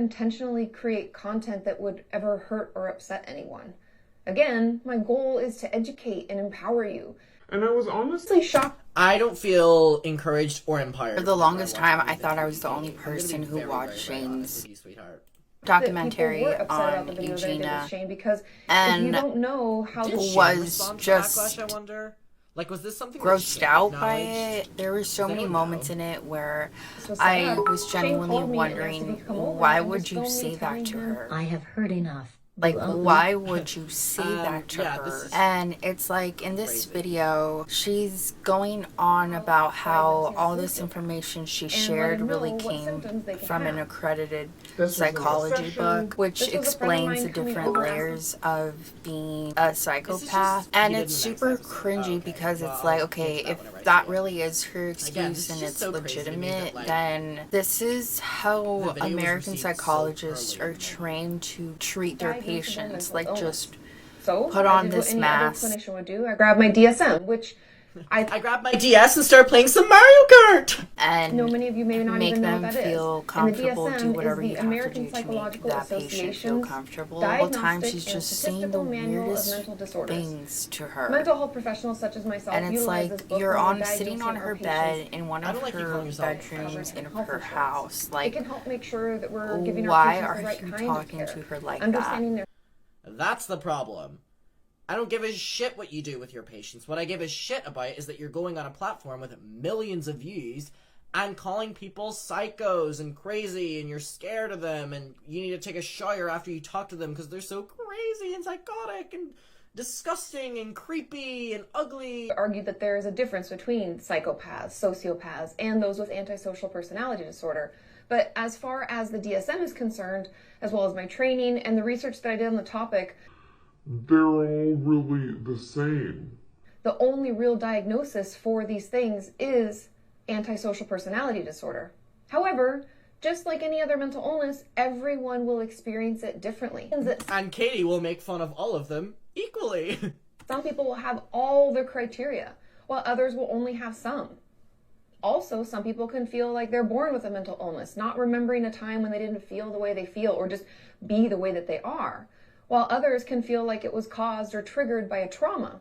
intentionally create content that would ever hurt or upset anyone. Again, my goal is to educate and empower you. And I was honestly shocked. I don't feel encouraged or empowered. For the longest time, I thought I was the only person who watched Shane's documentary on Eugenia, and you don't know how was just like, was this something grossed out by it. There were so many moments in it where I was genuinely wondering, why would you say that to her? I have heard enough. Like, why would you say that to her? And it's like, in this video, she's going on about how all this information she shared really came from an accredited psychology book, which explains the different layers of being a psychopath. And it's super cringy because it's like, okay, if that really is her excuse and it's legitimate, then this is how American psychologists are trained to treat their patients. Like, just put on this mask. I grabbed my DSM, which I grabbed my DS and started playing some Mario Kart. And many of you may not make even know them what that feel is. comfortable, And the do DSM whatever is you the have to American do to make Psychological that patient feel Association's comfortable. All the time she's just saying the weirdest things to her. Mental health professionals such as myself, and it's utilize like, this book you're when on they're sitting on diagnosing her our bed patients. in one of her bedrooms in her house. It Like, can help make sure that we're giving our why patients are the right you kind talking of care. to her like that? Understanding their That's the problem. I don't give a shit what you do with your patients. What I give a shit about is that you're going on a platform with millions of views and calling people psychos and crazy, and you're scared of them, and you need to take a shower after you talk to them because they're so crazy and psychotic and disgusting and creepy and ugly. Argued that there is a difference between psychopaths, sociopaths, and those with antisocial personality disorder. But as far as the DSM is concerned, as well as my training and the research that I did on the topic, they're all really the same. The only real diagnosis for these things is antisocial personality disorder. However, just like any other mental illness, everyone will experience it differently. And Katie will make fun of all of them equally. Some people will have all their criteria, while others will only have some. Also, some people can feel like they're born with a mental illness, not remembering a time when they didn't feel the way they feel or just be the way that they are, while others can feel like it was caused or triggered by a trauma.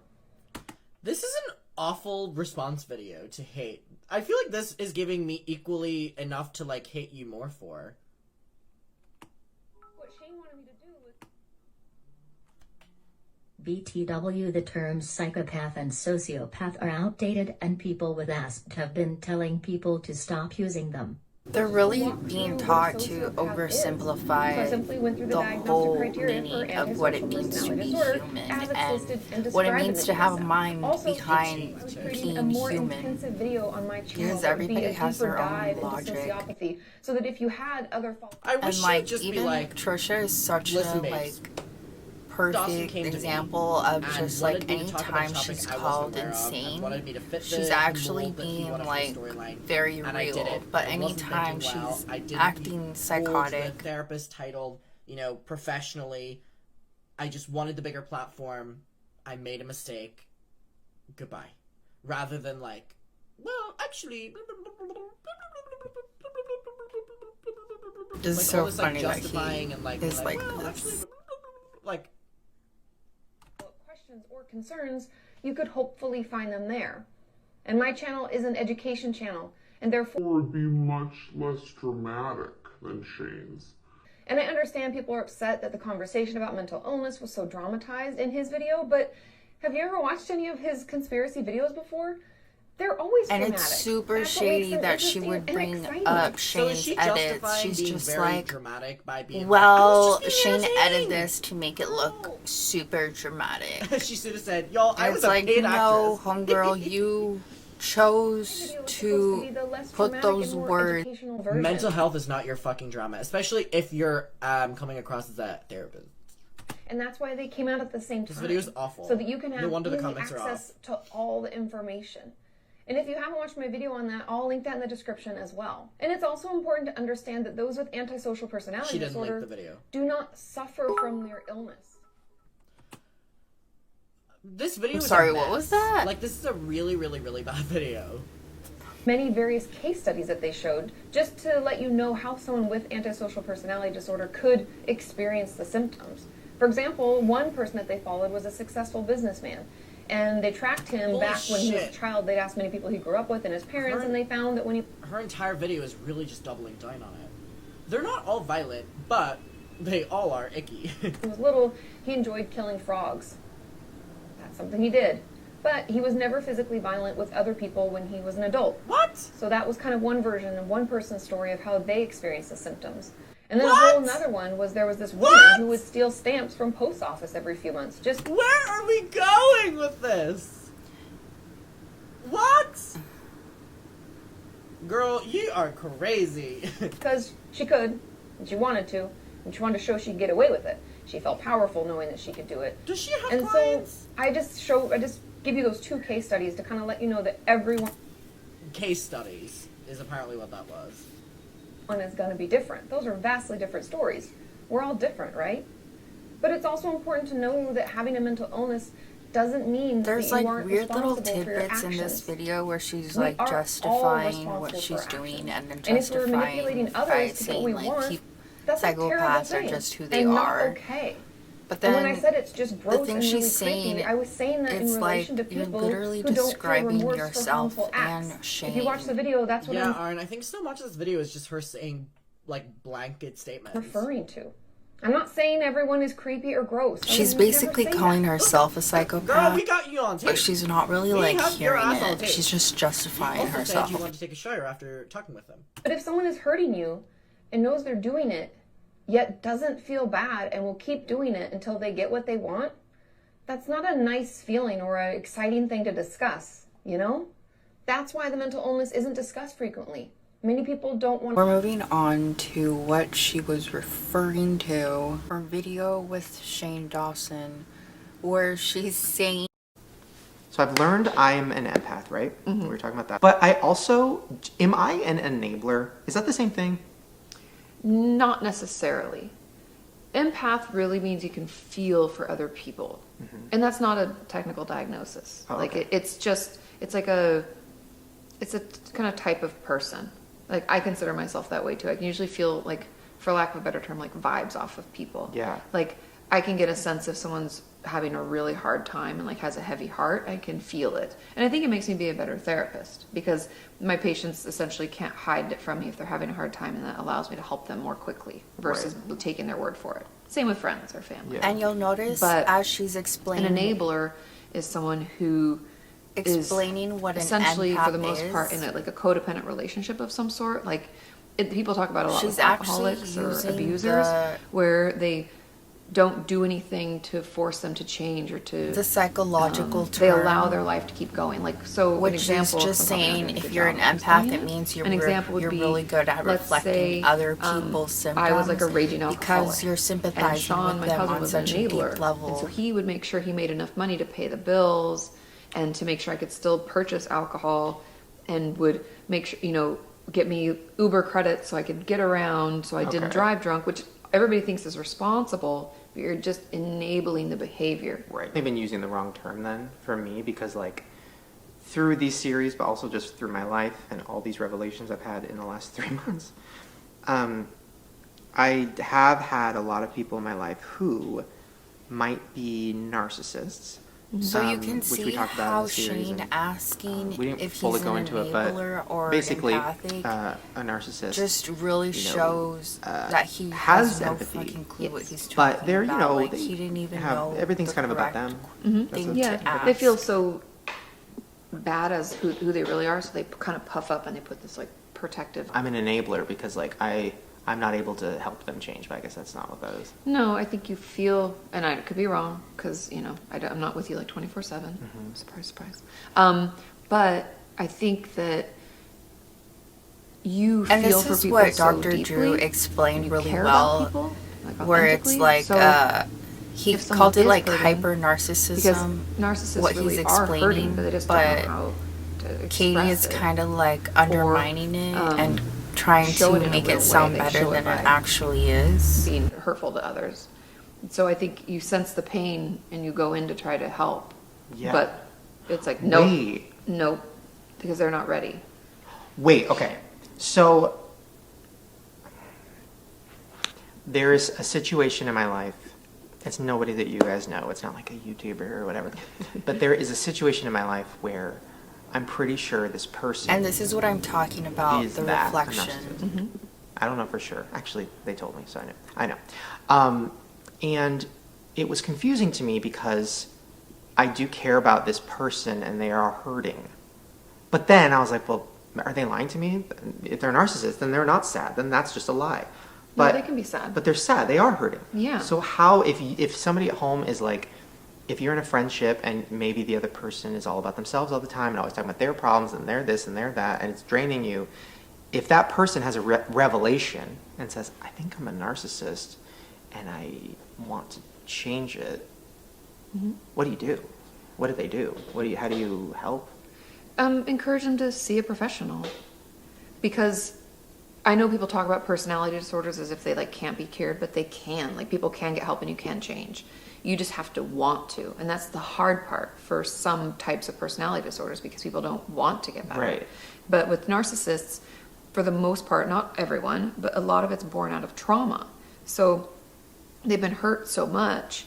This is an awful response video to hate. I feel like this is giving me equally enough to, like, hate you more for. What Shane wanted me to do was... BTW, the terms psychopath and sociopath are outdated, and people with ASP have been telling people to stop using them. They're really being taught to oversimplify the whole meaning of what it means to be human and what it means to have a mind behind being human. Because everybody has their own logic. So that if you had other I wish and like, just even be like, Trisha is such a babes, perfect example of just like any time she's called insane, she's actually being like very real. But anytime she's acting psychotic, the therapist titled, you know, professionally, I just wanted the bigger platform, I made a mistake, goodbye. Rather than like, well, actually, it's so funny that he is like this. Like, questions or concerns, you could hopefully find them there. And my channel is an education channel, and therefore It would be much less dramatic than Shane's. And I understand people are upset that the conversation about mental illness was so dramatized in his video, but have you ever watched any of his conspiracy videos before? They're always dramatic. And it's super shady that she would bring up Shane's edits. She's just like, well, Shane edited this to make it look super dramatic. She should have said, y'all, I was like, a paid no, actress. homegirl, you chose to put those words. Mental health is not your fucking drama, especially if you're coming across as a therapist. And that's why they came out at the same time. This video is awful. So that you can have no wonder the easy comments access to all the information. And if you haven't watched my video on that, I'll link that in the description as well. And it's also important to understand that those with antisocial personality disorder do not suffer from their illness. This video I'm sorry, what was that? Like, this is a really, really, really bad video. many various case studies that they showed just to let you know how someone with antisocial personality disorder could experience the symptoms. For example, one person that they followed was a successful businessman, and they tracked him back when he was a child. They'd asked many people he grew up with and his parents, and they found that when he... Her entire video is really just doubling down on it. They're not all violent, but they all are icky. When he was little, he enjoyed killing frogs. That's something he did. But he was never physically violent with other people when he was an adult. What? So that was kind of one version and one person's story of how they experienced the symptoms. And then a whole another one was there was this woman who would steal stamps from post office every few months. Just where are we going with this? What? Girl, you are crazy. Because she could, and she wanted to, and she wanted to show she'd get away with it. She felt powerful knowing that she could do it. Does she have and clients? So I just give you those two case studies to kind of let you know that everyone... Case studies is apparently what that was. One is going to be different. Those are vastly different stories. We're all different, right? But it's also important to know that having a mental illness doesn't mean there's that you like aren't weird little responsible for your tidbits in this actions. video where she's We like are justifying all what she's responsible for doing actions. and then And if we're justifying manipulating by others to get what saying we like want, people, that's a terrible psychopaths are thing just who they and are. not okay. But then and when I said it's just gross the thing and really she's saying, creepy, I was saying that in it's relation like to you're people literally who don't feel describing remorse for yourself harmful acts. and shame. If you watch the video, that's what I'm Aaron, I think so much of this video is just her saying like blanket statements. referring to. I'm not saying everyone is creepy or gross. She's basically calling herself a psychopath. Girl, we got you on tape. But she's not really like hearing it. She's just justifying also herself. said you wanted to take a shower after talking with them. But if someone is hurting you and knows they're doing it, yet doesn't feel bad and will keep doing it until they get what they want, that's not a nice feeling or an exciting thing to discuss, you know? That's why the mental illness isn't discussed frequently. Many people don't want... We're moving on to what she was referring to. Her video with Shane Dawson, where she's saying... So I've learned I'm an empath, right? We were talking about that. But I also... Am I an enabler? Is that the same thing? Not necessarily. Empath really means you can feel for other people. And that's not a technical diagnosis. Oh, like okay. it's a kind of type of person. Like I consider myself that way too. I can usually feel like, for lack of a better term, like vibes off of people. Yeah. Like I can get a sense if someone's having a really hard time and like has a heavy heart. I can feel it. And I think it makes me be a better therapist because my patients essentially can't hide it from me if they're having a hard time, and that allows me to help them more quickly versus taking their word for it. Same with friends or family. Yeah. And you'll notice But as she's explaining... An enabler is someone who explaining what an essentially empath for the most is. part in a codependent relationship of some sort. Like people talk about a lot She's with alcoholics actually or using abusers the- where they don't do anything to force them to change or to the psychological they term, allow their life to keep going. Like so which an example is of just something I'm saying doing a if good you're job an of empath, explaining it means you're an example would you're be, really good at let's reflecting say, other people's symptoms. I was like a raging alcoholic because you're and sympathizing Sean, with my them husband, on was an such a deep enabler, level. and so he would make sure he made enough money to pay the bills and to make sure I could still purchase alcohol, and would make sure, get me Uber credits so I could get around, so I didn't drive drunk, which everybody thinks is responsible, but you're just enabling the behavior. Right. I've been using the wrong term then for me because like through these series, but also just through my life and all these revelations I've had in the last 3 months, I have had a lot of people in my life who might be narcissists. So you can which see we talked about in how the series, Shane and, asking we didn't if fully he's go an into it, but enabler or basically empathic a narcissist just really shows that he has has no empathy, fucking clue what he's talking but they're about. Like, they he didn't even have know everything's the kind of about correct them. thing Yeah, to ask. they feel so bad as who they really are, so they kind of puff up and they put this like protective. I'm an enabler because like I'm not able to help them change, but I guess that's not what that is. No, I think you feel, and I could be wrong because I'm not with you like 24/7. Surprise, surprise. But I think that you And feel this for is people what so Dr. deeply, Drew and explained you really care about well, people, where it's authentically. like So he if someone called it is like hurting, hyper because narcissism. narcissists what really he's are hurting, explaining, but they just but don't know how to Katie express is it. kind of like undermining it and trying show to it in a make real it sound way. They better show than it it by actually is. being hurtful to others. So I think you sense the pain and you go in to try to help. Yeah. But it's like, nope, Wait. nope, because they're not ready. Wait, okay. So there's a situation in my life. It's nobody that you guys know. It's not like a YouTuber or whatever. But there is a situation in my life where I'm pretty sure this person. And this is what I'm talking about, the reflection. Mm-hmm. I don't know for sure. Actually, they told me, so I know. And it was confusing to me because I do care about this person and they are hurting. But then I was like, well, are they lying to me? If they're narcissists, then they're not sad. Then that's just a lie. But no, they can be sad. But they're sad. They are hurting. Yeah. So how, if somebody at home is like, if you're in a friendship and maybe the other person is all about themselves all the time and always talking about their problems and they're this and they're that and it's draining you, if that person has a revelation and says, I think I'm a narcissist and I want to change it, what do you do? What do they do? How do you help? Encourage them to see a professional, because I know people talk about personality disorders as if they like can't be cured, but they can. Like, people can get help and you can change. You just have to want to, and that's the hard part for some types of personality disorders, because people don't want to get better. Right. But with narcissists, for the most part, not everyone, but a lot of it's born out of trauma. So they've been hurt so much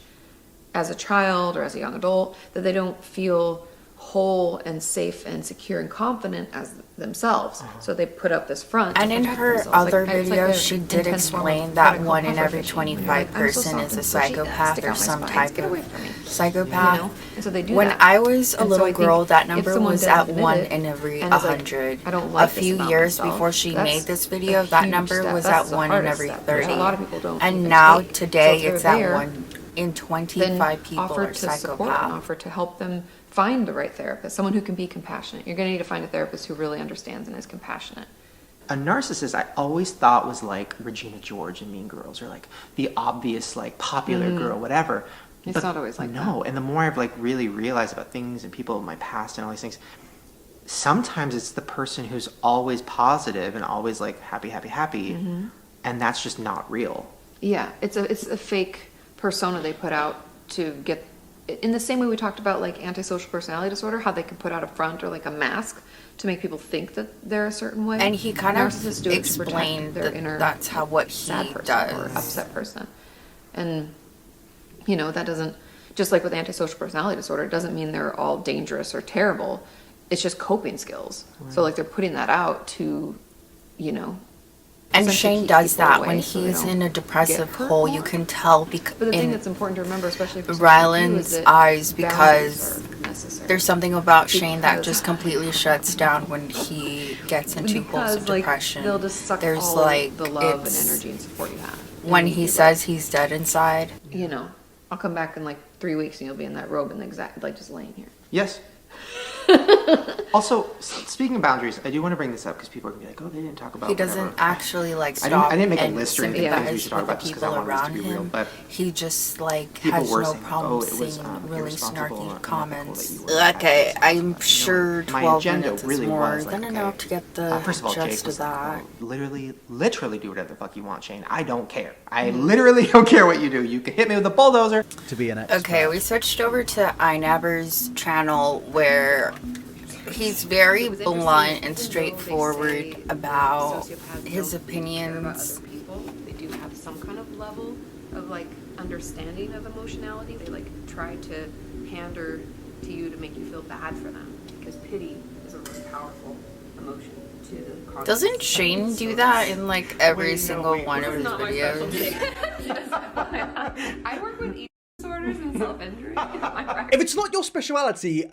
as a child or as a young adult that they don't feel whole and safe and secure and confident as themselves. So they put up this front. And in her other videos, she did explain that 1 in every 25 person is a psychopath or some type of psychopath. You know? And so they do when that. I was a And so little I think girl, that if number someone was doesn't at admit 1 it in every and is like, 100. I don't like A this few about years myself, before she that's made this a video, that huge number step. was That's at the 1 in hardest every step, 30. which a lot of people don't And even now take. today So if it's they're at there, 1 in then 25 people offer are to support and psychopaths. offer to help them find the right therapist, someone who can be compassionate. You're going to need to find a therapist who really understands and is compassionate. A narcissist I always thought was like Regina George in Mean Girls, or like the obvious like popular girl, whatever. It's not always like that. And the more I've like really realized about things and people in my past and all these things, sometimes it's the person who's always positive and always like happy, and that's just not real. Yeah, it's a fake persona they put out to get, in the same way we talked about like antisocial personality disorder, how they can put out a front or like a mask to make people think that they're a certain way. And he kind of Narcissists do it to explained protect their that inner that's how what he sad person does. or upset person. And you know, that doesn't, just like with antisocial personality disorder, it doesn't mean they're all dangerous or terrible. It's just coping skills. Right. So like they're putting that out to, you know. And Shane does that when so he's in a depressive hole. You can tell because but the thing that's important to remember, especially for Ryland's eyes, because necessary. There's something about Shane that just completely shuts down when he gets into holes of depression. They'll just suck There's all like the love and energy and support you have. When he says he's dead inside. You know, I'll come back in like 3 weeks and you'll be in that robe and like just laying here. Yes. Also, speaking of boundaries, I do want to bring this up because people are going to be like, oh, they didn't talk about He doesn't whatever. actually like stop I didn't make a and list or anything because we sympathize should talk with the about this because I people want this to around be real, him. but He just like people has were no saying, problem it was, saying really irresponsible and snarky unethical comments. that you were Okay, attacking I'm this sure person. My 12 agenda minutes is really more was than like, enough okay, to get the first of all, Jake gist was of like, that. oh, literally do whatever the fuck you want, Shane. I don't care. I literally don't care what you do. You can hit me with a bulldozer. To be an expert. Okay, we switched over to iNabber's channel where he's very blunt and straightforward about his opinions. They do have some kind of level of like understanding of emotionality. They like try to pander to you to make you feel bad for them, because pity is a really powerful emotion to the Doesn't Shane do that in like every single one of his Not my videos? I work with eating disorders and self-injury. If it's not your speciality,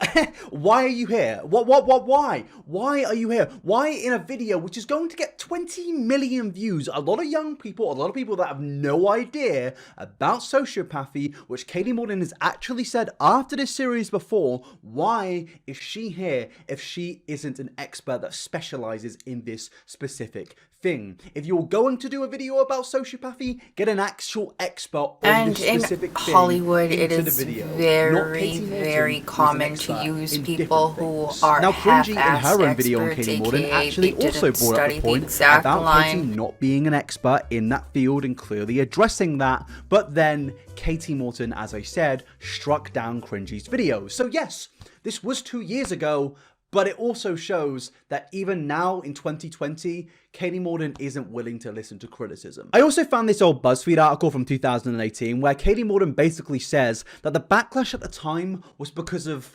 why are you here? Why? Why are you here? Why in a video which is going to get 20 million views? A lot of young people, a lot of people that have no idea about sociopathy, which Katie Morton has actually said after this series before. Why is she here if she isn't an expert that specializes in this specific thing? If you're going to do a video about sociopathy, get an actual expert on this specific thing. Hollywood, it into is the video. very common to use people who are now, Cringy in her own experts, video on Katie Morton aka actually they also didn't brought up study the the point exact about line. Katie not being an expert in that field and clearly addressing that. But then Katie Morton, as I said, struck down Cringy's video. So yes, this was 2 years ago, But it also shows that even now in 2020, Katie Morton isn't willing to listen to criticism. I also found this old BuzzFeed article from 2018 where Katie Morton basically says that the backlash at the time was because of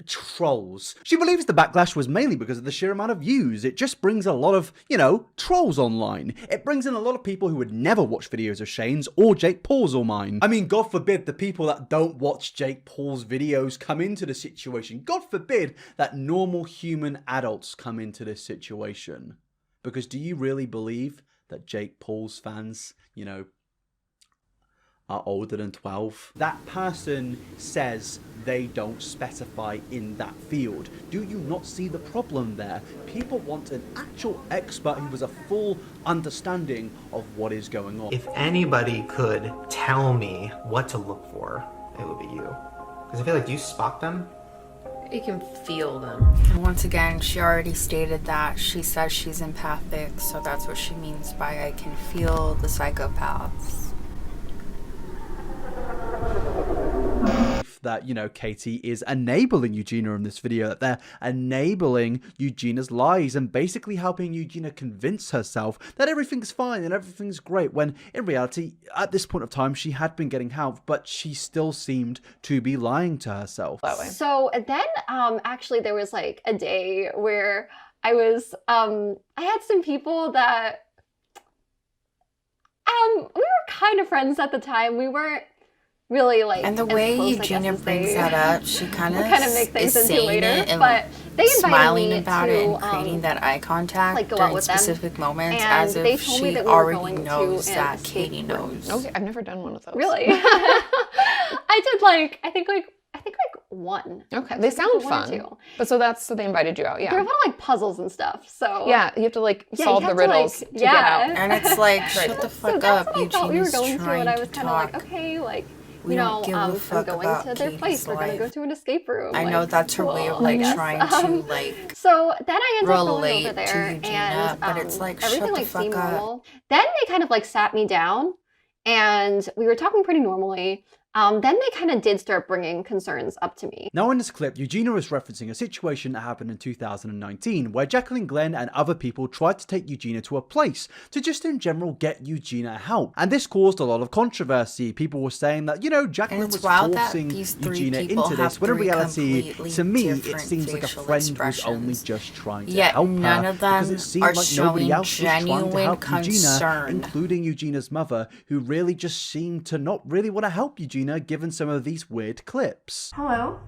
trolls. She believes the backlash was mainly because of the sheer amount of views. It just brings a lot of, trolls online. It brings in a lot of people who would never watch videos of Shane's or Jake Paul's or mine. I mean, God forbid the people that don't watch Jake Paul's videos come into the situation. God forbid that normal human adults come into this situation. Because do you really believe that Jake Paul's fans, are older than 12? That person says they don't specify in that field. Do you not see the problem there? People want an actual expert who has a full understanding of what is going on. If anybody could tell me what to look for, it would be you. Because I feel like you spot them. You can feel them. And once again, she already stated that. She says she's empathic, so that's what she means by I can feel the psychopaths. That, Katie is enabling Eugenia in this video, that they're enabling Eugenia's lies and basically helping Eugenia convince herself that everything's fine and everything's great, when in reality, at this point of time, she had been getting help, but she still seemed to be lying to herself. So then, actually, there was like a day where I was, I had some people that, we were kind of friends at the time. We weren't really like, and the way Eugenia brings that up, she kind of make things is into saying later, it and but they smiling me about to, it and creating that eye contact like, go during out with specific moments, and as they if told me she that we were already going knows to that an Katie escape knows. Okay, I've never done one of those. Really? I did I think one. Okay, they sound one or fun. two. But so they invited you out, yeah. They're about like puzzles and stuff. So yeah, you have to solve the riddles to get out. And it's like, shut the fuck that's up, what I thought we were Eugenia's going to, and I was trying kind to of talk. like, okay, We don't give a fuck I'm going about to their Katie's place. We're gonna go life. to an escape room. I know that's her way of cool, I guess. trying to So then I ended up going relate over to there, Eugenia, and but it's like, everything shut the fuck seemed up. normal. Then they kind of sat me down, and we were talking pretty normally. Then they kind of did start bringing concerns up to me. Now in this clip, Eugenia is referencing a situation that happened in 2019 where Jacqueline Glenn and other people tried to take Eugenia to a place to just in general get Eugenia help. And this caused a lot of controversy. People were saying that, Jacqueline was forcing Eugenia into this, when in reality, to me, it seems like a friend was only just trying to help her, because it seemed like nobody else was trying to help Eugenia, including Eugenia's mother, who really just seemed to not really want to help Eugenia, given some of these weird clips. Hello?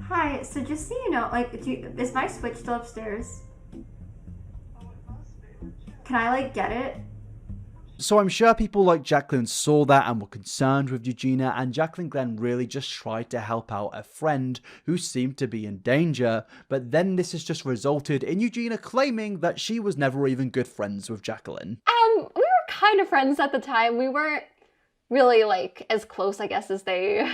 Hi, so just so you know, is my Switch still upstairs? Can I, get it? So I'm sure people like Jacqueline saw that and were concerned with Eugenia, and Jacqueline Glenn really just tried to help out a friend who seemed to be in danger, but then this has just resulted in Eugenia claiming that she was never even good friends with Jacqueline. We were kind of friends at the time. We weren't really as close, I guess, as they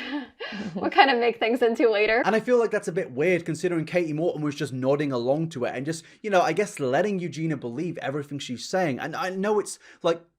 would kind of make things into later. And I feel like that's a bit weird, considering Katie Morton was just nodding along to it and just, I guess letting Eugenia believe everything she's saying. And I know it's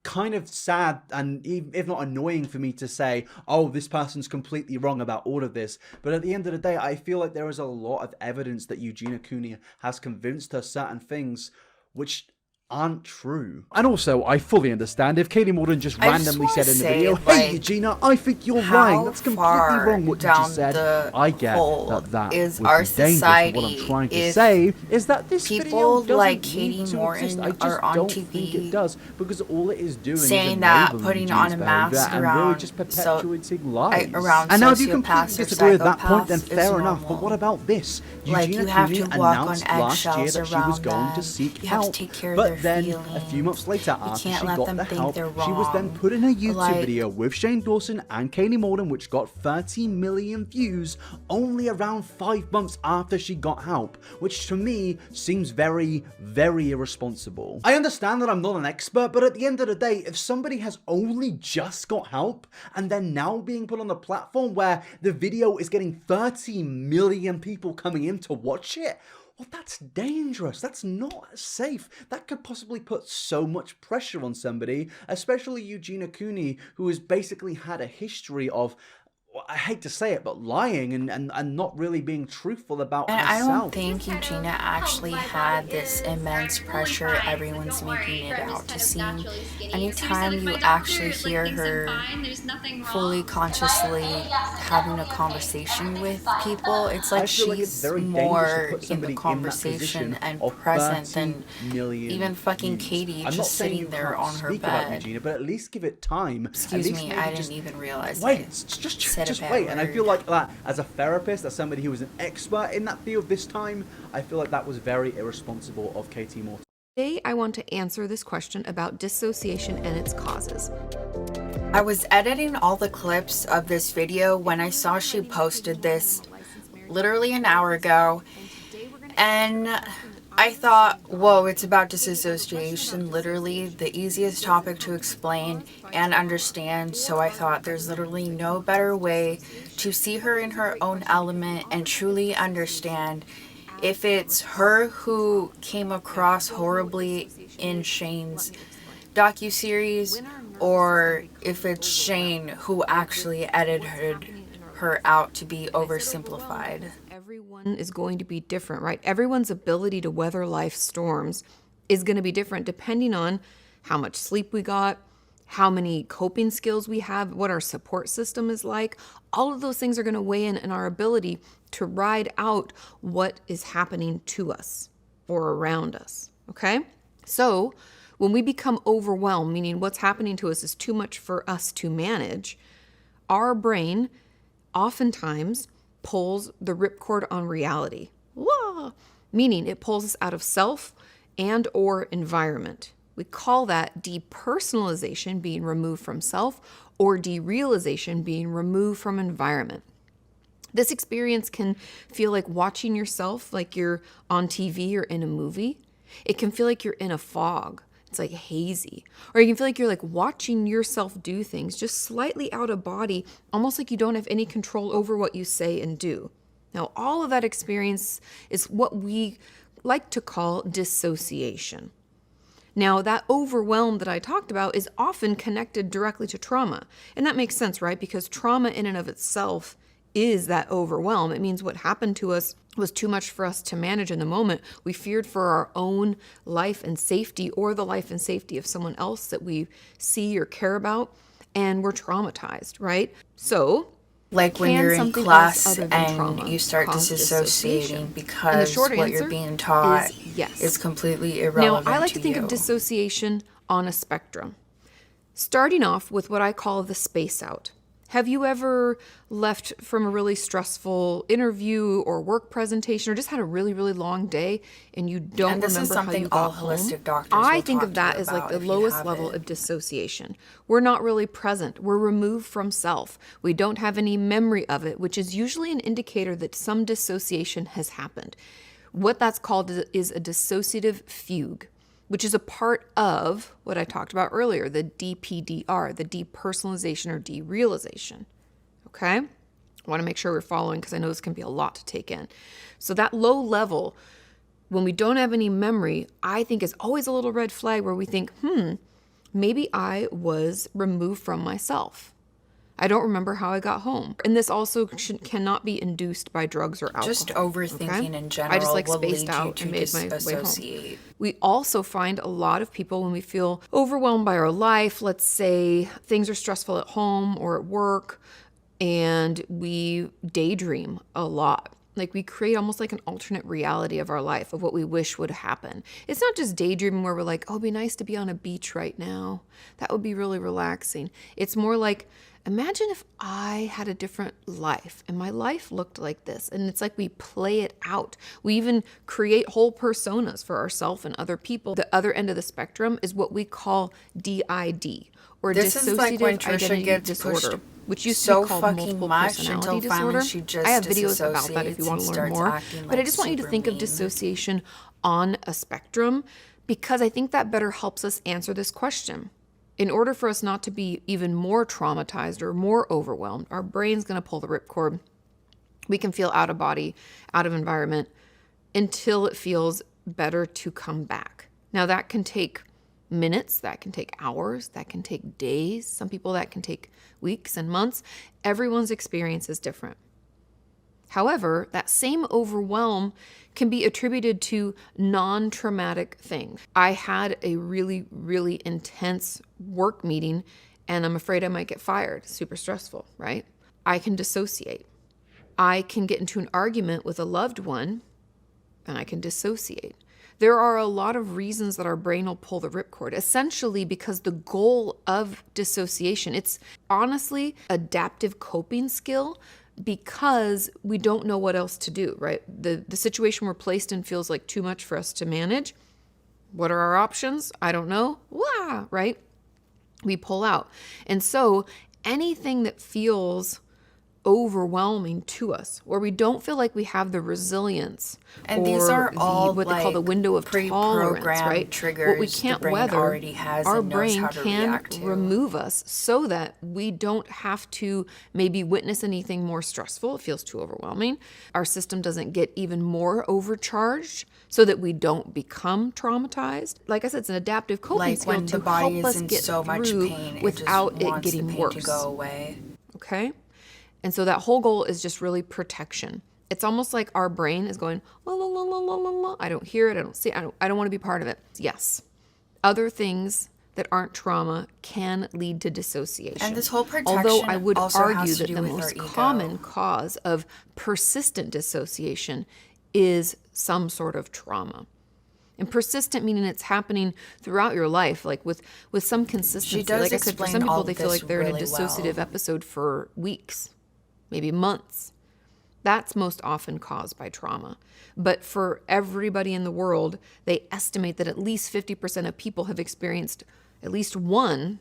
kind of sad and if not annoying for me to say, oh, this person's completely wrong about all of this. But at the end of the day, I feel like there is a lot of evidence that Eugenia Cooney has convinced her certain things which aren't true. And also, I fully understand if Katie Morton just randomly said in the video, hey Eugenia, I think you're lying, that's completely wrong what you just said. I get that is would our be dangerous, society. What I'm trying to say is that this people video like doesn't Katie need to Morton exist. I just are on don't TV think it does, because all it is doing saying is that enabling putting on a Eugenia's mask behavior and really just perpetuating lies. around And now if you sociopaths completely or disagree with that point, then psychopaths fair is enough. But normal. what about this? Like, Eugenia you have Cooney to walk on announced last year eggshells that she was around going to them. seek You have to help, take care of but their then feelings. a few months later, after she can't let got them the think help, they're she was then wrong. put in a YouTube Like, video with Shane Dawson and Katie Morton, which got 30 million views only around 5 months after she got help, which to me seems very, very irresponsible. I understand that I'm not an expert, but at the end of the day, if somebody has only just got help and they're now being put on the platform where the video is getting 30 million people coming in to watch it, well, that's dangerous. That's not safe. That could possibly put so much pressure on somebody, especially Eugenia Cooney, who has basically had a history of I hate to say it, but lying and not really being truthful about and herself. I don't think Eugenia actually had this immense pressure everyone's making it out to seem. Anytime you actually hear her fully consciously having a conversation with people, it's like she's more in the conversation and present than even fucking Katie just sitting there on her bed. Eugenia, but at least give it time. Excuse me, I didn't even realize. Wait, just wait. And I feel like that as a therapist, as somebody who was an expert in that field this time, I feel like that was very irresponsible of Katie Morton. Today, I want to answer this question about dissociation and its causes. I was editing all the clips of this video when I saw she posted this literally an hour ago, and I thought, whoa, it's about disassociation, literally the easiest topic to explain and understand. So I thought there's literally no better way to see her in her own element and truly understand if it's her who came across horribly in Shane's docuseries, or if it's Shane who actually edited her out to be oversimplified. Everyone is going to be different, right? Everyone's ability to weather life's storms is going to be different depending on how much sleep we got, how many coping skills we have, what our support system is like. All of those things are going to weigh in our ability to ride out what is happening to us or around us, okay? So when we become overwhelmed, meaning what's happening to us is too much for us to manage, our brain oftentimes pulls the ripcord on reality. Wah! Meaning it pulls us out of self and or environment. We call that depersonalization, being removed from self, or derealization, being removed from environment. This experience can feel like watching yourself like you're on TV or in a movie. It can feel like you're in a fog. It's like hazy. Or you can feel like you're like watching yourself do things just slightly out of body, almost like you don't have any control over what you say and do. Now, all of that experience is what we like to call dissociation. Now, that overwhelm that I talked about is often connected directly to trauma. And that makes sense, right? Because trauma in and of itself is that overwhelm. It means what happened to us was too much for us to manage in the moment. We feared for our own life and safety, or the life and safety of someone else that we see or care about, and we're traumatized, right? So, like when you're in class and you start disassociating because what you're being taught is completely irrelevant. Now, I like to think of dissociation on a spectrum, starting off with what I call the space out. Have you ever left from a really stressful interview or work presentation, or just had a really, really long day and you don't remember how you got home? I think of that as like the lowest level of dissociation. We're not really present. We're removed from self. We don't have any memory of it, which is usually an indicator that some dissociation has happened. What that's called is a dissociative fugue, which is a part of what I talked about earlier, the DPDR, the depersonalization or derealization. Okay? I want to make sure we're following because I know this can be a lot to take in. So that low level, when we don't have any memory, I think is always a little red flag where we think, maybe I was removed from myself. I don't remember how I got home. And this also cannot be induced by drugs or alcohol. Just overthinking in general. I just spaced out and made my way home. We also find a lot of people when we feel overwhelmed by our life, let's say things are stressful at home or at work, and we daydream a lot. Like we create almost like an alternate reality of our life, of what we wish would happen. It's not just daydreaming where we're like, oh, it'd be nice to be on a beach right now. That would be really relaxing. It's more like, imagine if I had a different life and my life looked like this. And it's like we play it out. We even create whole personas for ourselves and other people. The other end of the spectrum is what we call DID, or dissociative identity disorder, which used to be called multiple personality disorder. I have videos about that if you want to learn more. But I just want you to think of dissociation on a spectrum, because I think that better helps us answer this question. In order for us not to be even more traumatized or more overwhelmed, our brain's going to pull the ripcord. We can feel out of body, out of environment, until it feels better to come back. Now, that can take minutes, that can take hours, that can take days, some people that can take weeks and months. Everyone's experience is different. However, that same overwhelm can be attributed to non-traumatic things. I had a really, really intense work meeting and I'm afraid I might get fired. Super stressful, right? I can dissociate. I can get into an argument with a loved one and I can dissociate. There are a lot of reasons that our brain will pull the ripcord, essentially because the goal of dissociation, it's honestly adaptive coping skill because we don't know what else to do, right? The situation we're placed in feels like too much for us to manage. What are our options? I don't know. Wah, right? We pull out. And so anything that feels overwhelming to us, where we don't feel like we have the resilience, and these are all what they call the window of tolerance, right? Triggers what we can't weather, our brain can remove us so that we don't have to maybe witness anything more stressful. It feels too overwhelming. Our system doesn't get even more overcharged so that we don't become traumatized. Like I said, it's an adaptive coping skill to help us get so much through pain, without it getting the pain worse. To go away. Okay? And so that whole goal is just really protection. It's almost like our brain is going, la, la, la, la, la, la, la. I don't hear it. I don't see it. I don't want to be part of it. Yes. Other things that aren't trauma can lead to dissociation. And this whole protection although I would also argue has to that do the with most our ego. common cause of persistent dissociation is some sort of trauma. And persistent meaning it's happening throughout your life, like with some consistency. She does like I said, for some explain all people, they feel this like they're in a really dissociative well. episode for weeks, maybe months. That's most often caused by trauma. But for everybody in the world, they estimate that at least 50% of people have experienced at least one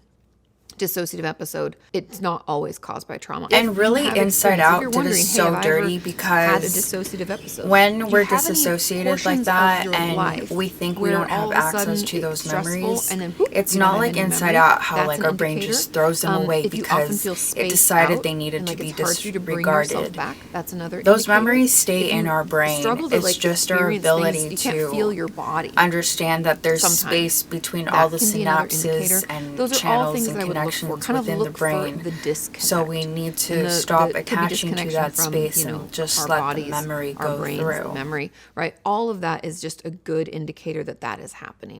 dissociative episode. It's not always caused by trauma. And really, Inside Out did us so dirty because had a dissociative episode, when we're disassociated like that and we think we don't have access to those memories, and then, it's not like Inside Out how like our brain just throws them away because it decided they needed to be disregarded. That's another those memories stay in our brain. It's just our ability to feel your body, understand that there's space between all the synapses and channels and connections within the brain. So we need to stop attaching to that space and just let the memory go through. Memory, right? All of that is just a good indicator that that is happening.